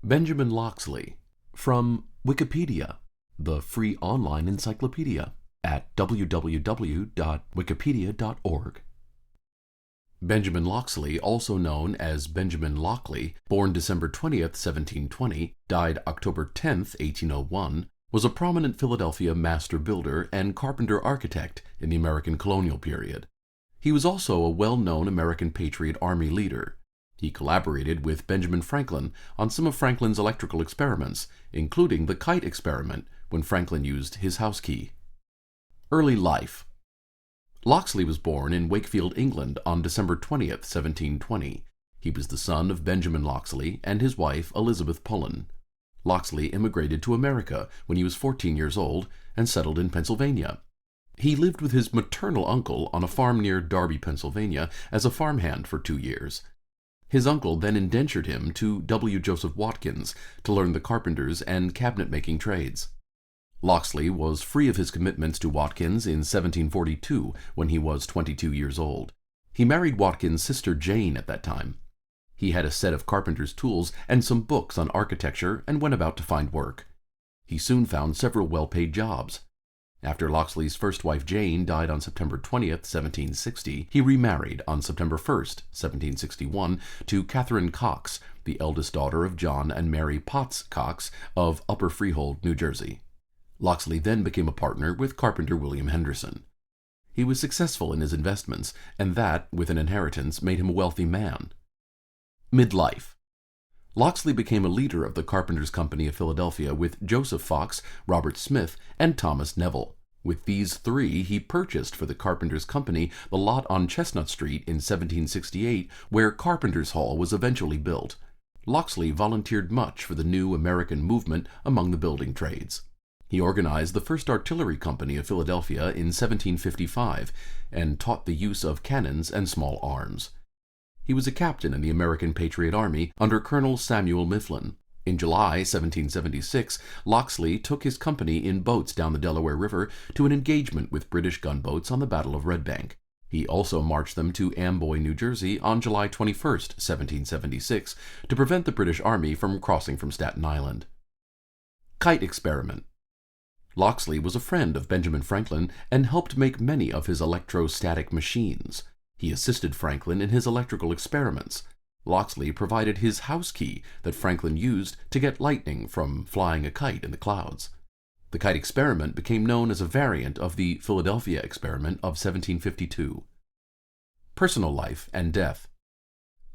Benjamin Loxley, from Wikipedia, the free online encyclopedia at www.wikipedia.org. Benjamin Loxley, also known as Benjamin Loxley, born December 20th, 1720, died October 10th, 1801, was a prominent Philadelphia master builder and carpenter architect in the American colonial period. He was also a well-known American Patriot Army leader. He collaborated with Benjamin Franklin on some of Franklin's electrical experiments, including the kite experiment, when Franklin used his house key. Early life. Loxley was born in Wakefield, England on December 20th, 1720. He was the son of Benjamin Loxley and his wife Elizabeth Pullen. Loxley immigrated to America when he was 14 years old and settled in Pennsylvania. He lived with his maternal uncle on a farm near Darby, Pennsylvania, as a farmhand for 2 years. His uncle then indentured him to W. Joseph Watkins to learn the carpenter's and cabinet-making trades. Loxley was free of his commitments to Watkins in 1742 when he was 22 years old. He married Watkins' sister Jane at that time. He had a set of carpenter's tools and some books on architecture and went about to find work. He soon found several well-paid jobs. After Loxley's first wife Jane died on September 20th, 1760, he remarried on September 1st, 1761, to Catherine Cox, the eldest daughter of John and Mary Potts Cox of Upper Freehold, New Jersey. Loxley then became a partner with carpenter William Henderson. He was successful in his investments, and that, with an inheritance, made him a wealthy man. Midlife. Loxley became a leader of the Carpenters' Company of Philadelphia with Joseph Fox, Robert Smith, and Thomas Neville. With these three, he purchased for the Carpenters' Company the lot on Chestnut Street in 1768, where Carpenters' Hall was eventually built. Loxley volunteered much for the new American movement among the building trades. He organized the first artillery company of Philadelphia in 1755 and taught the use of cannons and small arms. He was a captain in the American Patriot Army under Colonel Samuel Mifflin. In July 1776, Loxley took his company in boats down the Delaware River to an engagement with British gunboats on the Battle of Red Bank. He also marched them to Amboy, New Jersey on July 21st, 1776, to prevent the British Army from crossing from Staten Island. Kite experiment. Loxley was a friend of Benjamin Franklin and helped make many of his electrostatic machines. He assisted Franklin in his electrical experiments. Loxley provided his house key that Franklin used to get lightning from flying a kite in the clouds. The kite experiment became known as a variant of the Philadelphia experiment of 1752. Personal life and death.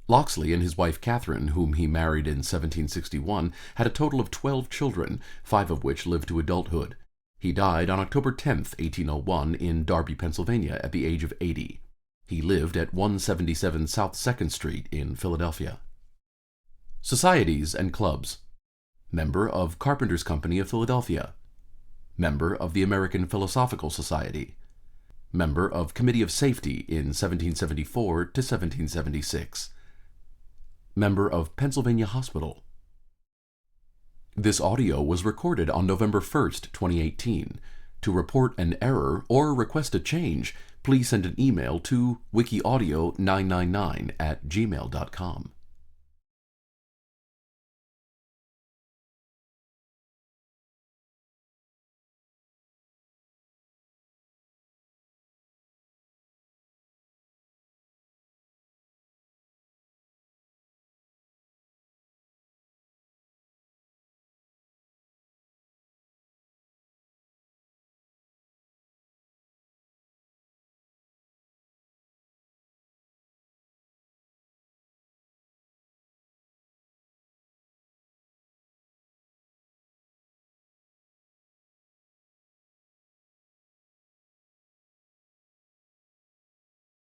Loxley and his wife Catherine, whom he married in 1761, had a total of 12 children, 5 of which lived to adulthood. He died on October 10th, 1801, in Darby, Pennsylvania, at the age of 80. He lived at 177 South 2nd Street in Philadelphia. Societies and clubs. Member of Carpenters' Company of Philadelphia. Member of the American Philosophical Society. Member of Committee of Safety in 1774 to 1776. Member of Pennsylvania Hospital. This audio was recorded on November 1st, 2018. To report an error or request a change, please send an email to wikiaudio999@gmail.com.